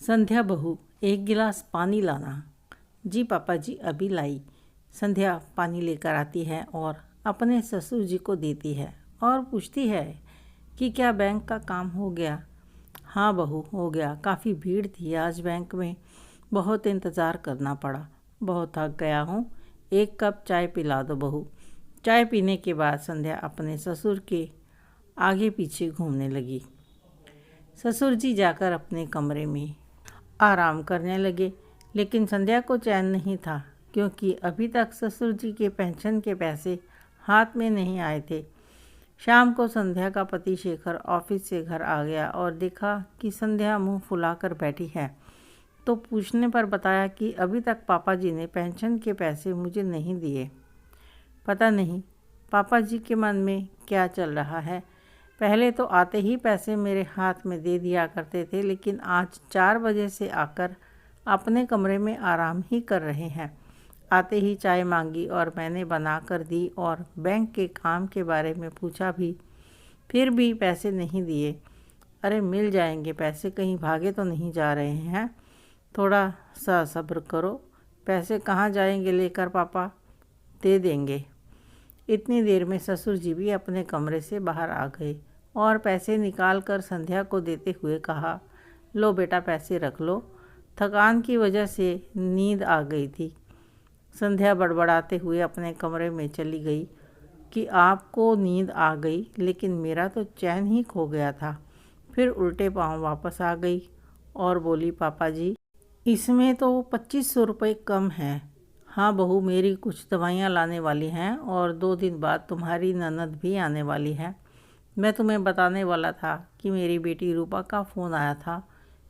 संध्या बहू, एक गिलास पानी लाना। जी पापा जी, अभी लाई। संध्या पानी लेकर आती है और अपने ससुर जी को देती है और पूछती है कि क्या बैंक का काम हो गया। हाँ बहू, हो गया। काफ़ी भीड़ थी आज बैंक में, बहुत इंतज़ार करना पड़ा। बहुत थक गया हूँ, एक कप चाय पिला दो बहू। चाय पीने के बाद संध्या अपने ससुर के आगे पीछे घूमने लगी। ससुर जी जाकर अपने कमरे में आराम करने लगे, लेकिन संध्या को चैन नहीं था, क्योंकि अभी तक ससुर जी के पेंशन के पैसे हाथ में नहीं आए थे। शाम को संध्या का पति शेखर ऑफिस से घर आ गया और देखा कि संध्या मुंह फुलाकर बैठी है, तो पूछने पर बताया कि अभी तक पापा जी ने पेंशन के पैसे मुझे नहीं दिए। पता नहीं पापा जी के मन में क्या चल रहा है। पहले तो आते ही पैसे मेरे हाथ में दे दिया करते थे, लेकिन आज 4 बजे से आकर अपने कमरे में आराम ही कर रहे हैं। आते ही चाय मांगी और मैंने बना कर दी और बैंक के काम के बारे में पूछा भी, फिर भी पैसे नहीं दिए। अरे मिल जाएंगे पैसे, कहीं भागे तो नहीं जा रहे हैं। थोड़ा सा सब्र करो, पैसे कहाँ जाएंगे लेकर पापा, दे देंगे। इतनी देर में ससुर जी भी अपने कमरे से बाहर आ गए और पैसे निकाल कर संध्या को देते हुए कहा, लो बेटा पैसे रख लो, थकान की वजह से नींद आ गई थी। संध्या बड़बड़ाते हुए अपने कमरे में चली गई कि आपको नींद आ गई, लेकिन मेरा तो चैन ही खो गया था। फिर उल्टे पांव वापस आ गई और बोली, पापा जी इसमें तो 2500 रुपये कम है। हाँ बहू, मेरी कुछ दवाइयाँ लाने वाली हैं और 2 दिन बाद तुम्हारी ननद भी आने वाली है। मैं तुम्हें बताने वाला था कि मेरी बेटी रूपा का फ़ोन आया था,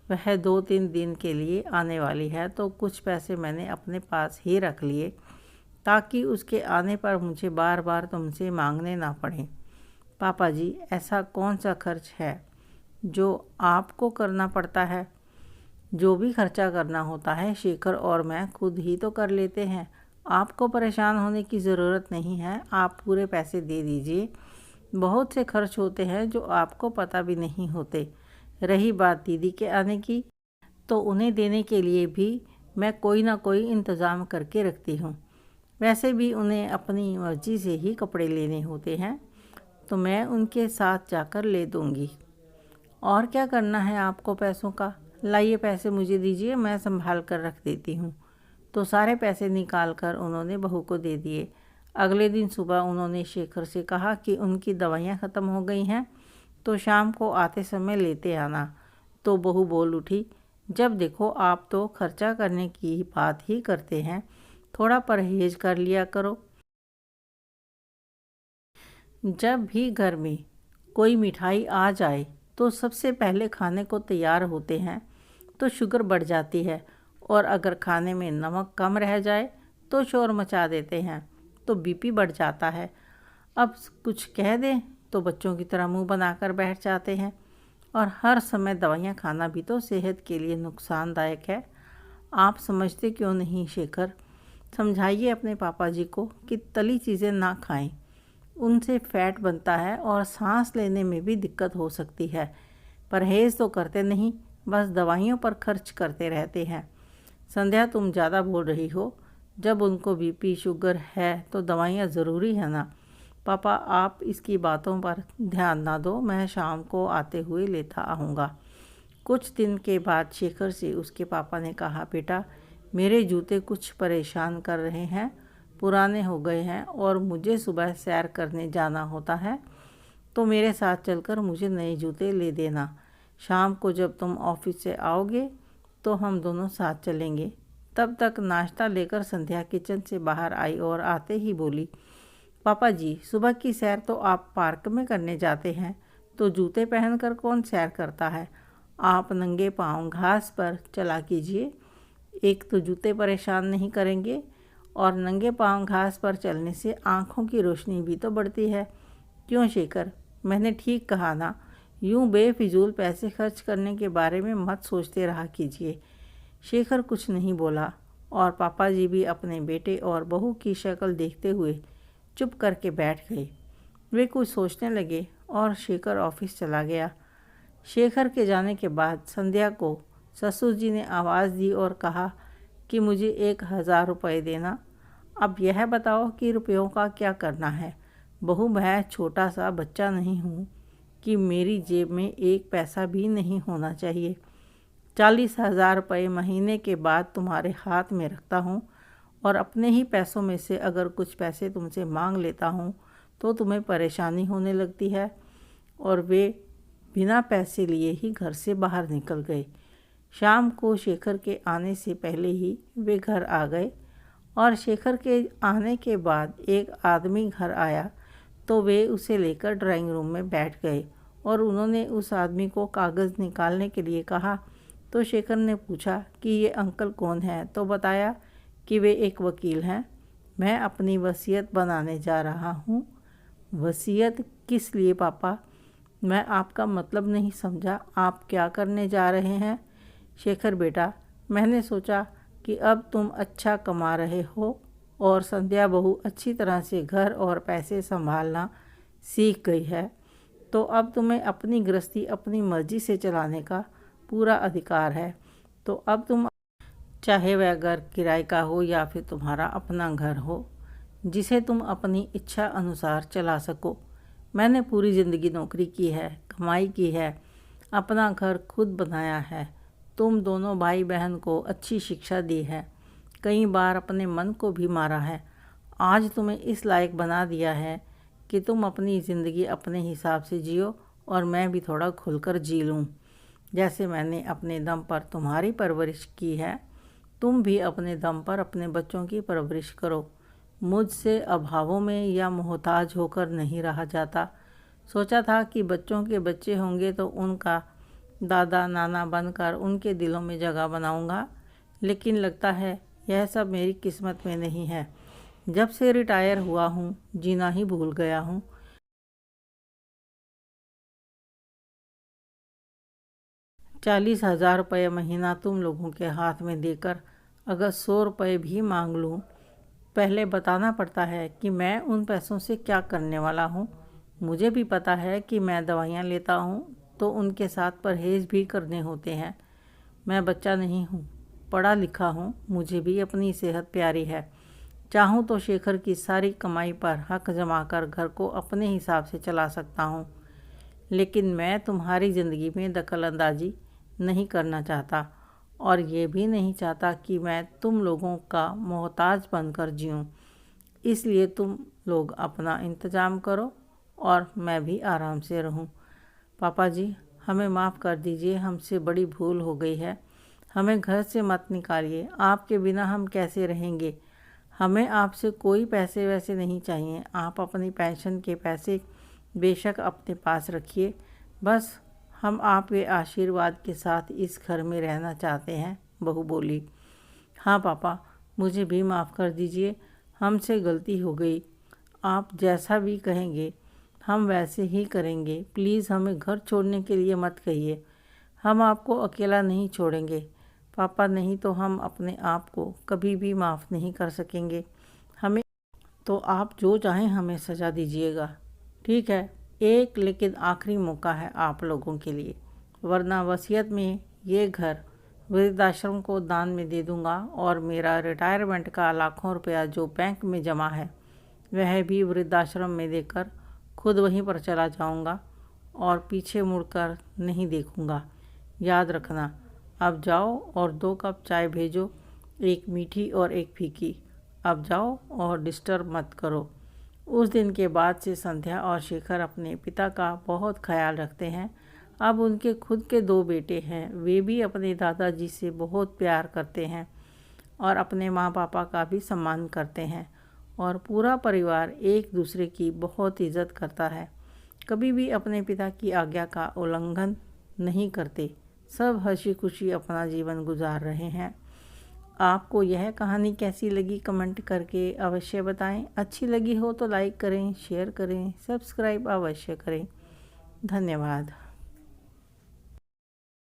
वह 2-3 दिन के लिए आने वाली है, तो कुछ पैसे मैंने अपने पास ही रख लिए ताकि उसके आने पर मुझे बार बार तुमसे मांगने ना पड़े। पापा जी, ऐसा कौन सा खर्च है जो आपको करना पड़ता है? जो भी खर्चा करना होता है शेखर और मैं खुद ही तो कर लेते हैं। आपको परेशान होने की ज़रूरत नहीं है, आप पूरे पैसे दे दीजिए। बहुत से खर्च होते हैं जो आपको पता भी नहीं होते। रही बात दीदी के आने की, तो उन्हें देने के लिए भी मैं कोई ना कोई इंतज़ाम करके रखती हूँ। वैसे भी उन्हें अपनी मर्ज़ी से ही कपड़े लेने होते हैं, तो मैं उनके साथ जाकर ले दूँगी। और क्या करना है आपको पैसों का? लाइए पैसे मुझे दीजिए, मैं संभाल कर रख देती हूँ। तो सारे पैसे निकाल कर उन्होंने बहू को दे दिए। अगले दिन सुबह उन्होंने शेखर से कहा कि उनकी दवाइयाँ ख़त्म हो गई हैं, तो शाम को आते समय लेते आना। तो बहू बोल उठी, जब देखो आप तो खर्चा करने की बात ही करते हैं, थोड़ा परहेज कर लिया करो। जब भी घर में कोई मिठाई आ जाए तो सबसे पहले खाने को तैयार होते हैं, तो शुगर बढ़ जाती है, और अगर खाने में नमक कम रह जाए तो शोर मचा देते हैं, तो बीपी बढ़ जाता है। अब कुछ कह दें तो बच्चों की तरह मुंह बनाकर बैठ जाते हैं, और हर समय दवाइयाँ खाना भी तो सेहत के लिए नुकसानदायक है। आप समझते क्यों नहीं शेखर? समझाइए अपने पापा जी को कि तली चीज़ें ना खाएं, उनसे फैट बनता है और सांस लेने में भी दिक्कत हो सकती है। परहेज़ तो करते नहीं, बस दवाइयों पर खर्च करते रहते हैं। संध्या, तुम ज़्यादा बोल रही हो। जब उनको बीपी शुगर है तो दवाइयाँ ज़रूरी है ना। पापा, आप इसकी बातों पर ध्यान ना दो, मैं शाम को आते हुए लेता आऊँगा। कुछ दिन के बाद शेखर से उसके पापा ने कहा, बेटा मेरे जूते कुछ परेशान कर रहे हैं, पुराने हो गए हैं और मुझे सुबह सैर करने जाना होता है, तो मेरे साथ चलकर मुझे नए जूते ले देना। शाम को जब तुम ऑफिस से आओगे तो हम दोनों साथ चलेंगे। तब तक नाश्ता लेकर संध्या किचन से बाहर आई और आते ही बोली, पापा जी सुबह की सैर तो आप पार्क में करने जाते हैं, तो जूते पहनकर कौन सैर करता है? आप नंगे पाँव घास पर चला कीजिए। एक तो जूते परेशान नहीं करेंगे, और नंगे पाँव घास पर चलने से आँखों की रोशनी भी तो बढ़ती है। क्यों शेखर, मैंने ठीक कहा ना? यूँ बेफिजूल पैसे खर्च करने के बारे में मत सोचते रहा कीजिए। शेखर कुछ नहीं बोला, और पापा जी भी अपने बेटे और बहू की शक्ल देखते हुए चुप करके बैठ गए। वे कुछ सोचने लगे और शेखर ऑफिस चला गया। शेखर के जाने के बाद संध्या को ससुर जी ने आवाज़ दी और कहा कि मुझे 1000 रुपये देना। अब यह बताओ कि रुपयों का क्या करना है। बहू, मैं छोटा सा बच्चा नहीं हूँ कि मेरी जेब में एक पैसा भी नहीं होना चाहिए। 40,000 रुपये महीने के बाद तुम्हारे हाथ में रखता हूँ और अपने ही पैसों में से अगर कुछ पैसे तुमसे मांग लेता हूँ तो तुम्हें परेशानी होने लगती है। और वे बिना पैसे लिए ही घर से बाहर निकल गए। शाम को शेखर के आने से पहले ही वे घर आ गए और शेखर के आने के बाद एक आदमी घर आया तो वे उसे लेकर ड्राइंग रूम में बैठ गए और उन्होंने उस आदमी को कागज़ निकालने के लिए कहा। तो शेखर ने पूछा कि ये अंकल कौन है, तो बताया कि वे एक वकील हैं। मैं अपनी वसीयत बनाने जा रहा हूँ। वसीयत किस लिए पापा? मैं आपका मतलब नहीं समझा। आप क्या करने जा रहे हैं? शेखर बेटा, मैंने सोचा कि अब तुम अच्छा कमा रहे हो और संध्या बहू अच्छी तरह से घर और पैसे संभालना सीख गई है, तो अब तुम्हें अपनी गृहस्थी अपनी मर्जी से चलाने का पूरा अधिकार है। तो अब तुम, चाहे वह घर किराए का हो या फिर तुम्हारा अपना घर हो, जिसे तुम अपनी इच्छा अनुसार चला सको। मैंने पूरी ज़िंदगी नौकरी की है, कमाई की है, अपना घर खुद बनाया है। तुम दोनों भाई बहन को अच्छी शिक्षा दी है, कई बार अपने मन को भी मारा है। आज तुम्हें इस लायक बना दिया है कि तुम अपनी ज़िंदगी अपने हिसाब से जियो और मैं भी थोड़ा खुलकर जी लूँ। जैसे मैंने अपने दम पर तुम्हारी परवरिश की है, तुम भी अपने दम पर अपने बच्चों की परवरिश करो। मुझसे अभावों में या मोहताज होकर नहीं रहा जाता। सोचा था कि बच्चों के बच्चे होंगे तो उनका दादा नाना बनकर उनके दिलों में जगह बनाऊंगा, लेकिन लगता है यह सब मेरी किस्मत में नहीं है। जब से रिटायर हुआ हूँ जीना ही भूल गया हूँ। 40,000 रुपये महीना तुम लोगों के हाथ में देकर अगर 100 रुपये भी मांग लूँ, पहले बताना पड़ता है कि मैं उन पैसों से क्या करने वाला हूँ। मुझे भी पता है कि मैं दवाइयाँ लेता हूँ तो उनके साथ परहेज़ भी करने होते हैं। मैं बच्चा नहीं हूँ, पढ़ा लिखा हूँ, मुझे भी अपनी सेहत प्यारी है। चाहूँ तो शेखर की सारी कमाई पर हक जमा कर घर को अपने हिसाब से चला सकता हूँ, लेकिन मैं तुम्हारी ज़िंदगी में दखल अंदाजी नहीं करना चाहता और ये भी नहीं चाहता कि मैं तुम लोगों का मोहताज बनकर जीऊँ। इसलिए तुम लोग अपना इंतज़ाम करो और मैं भी आराम से रहूँ। पापा जी, हमें माफ़ कर दीजिए, हमसे बड़ी भूल हो गई है। हमें घर से मत निकालिए, आपके बिना हम कैसे रहेंगे। हमें आपसे कोई पैसे वैसे नहीं चाहिए। आप अपनी पेंशन के पैसे बेशक अपने पास रखिए, बस हम आपके आशीर्वाद के साथ इस घर में रहना चाहते हैं। बहू बोली। हाँ पापा, मुझे भी माफ़ कर दीजिए, हमसे गलती हो गई। आप जैसा भी कहेंगे हम वैसे ही करेंगे। प्लीज़ हमें घर छोड़ने के लिए मत कहिए, हम आपको अकेला नहीं छोड़ेंगे पापा, नहीं तो हम अपने आप को कभी भी माफ़ नहीं कर सकेंगे। हमें तो आप जो चाहें हमें सज़ा दीजिएगा, ठीक है। एक लेकिन आखिरी मौका है आप लोगों के लिए, वरना वसीयत में ये घर वृद्धाश्रम को दान में दे दूंगा और मेरा रिटायरमेंट का लाखों रुपया जो बैंक में जमा है वह भी वृद्धाश्रम में देकर खुद वहीं पर चला जाऊंगा और पीछे मुड़कर नहीं देखूंगा। याद रखना। अब जाओ और 2 कप चाय भेजो, एक मीठी और एक फीकी। अब जाओ और डिस्टर्ब मत करो। उस दिन के बाद से संध्या और शेखर अपने पिता का बहुत ख्याल रखते हैं। अब उनके खुद के 2 बेटे हैं, वे भी अपने दादाजी से बहुत प्यार करते हैं और अपने माँ पापा का भी सम्मान करते हैं और पूरा परिवार एक दूसरे की बहुत इज़्ज़त करता है। कभी भी अपने पिता की आज्ञा का उल्लंघन नहीं करते। सब हंसी खुशी अपना जीवन गुजार रहे हैं। आपको यह कहानी कैसी लगी कमेंट करके अवश्य बताएं। अच्छी लगी हो तो लाइक करें, शेयर करें, सब्सक्राइब अवश्य करें। धन्यवाद।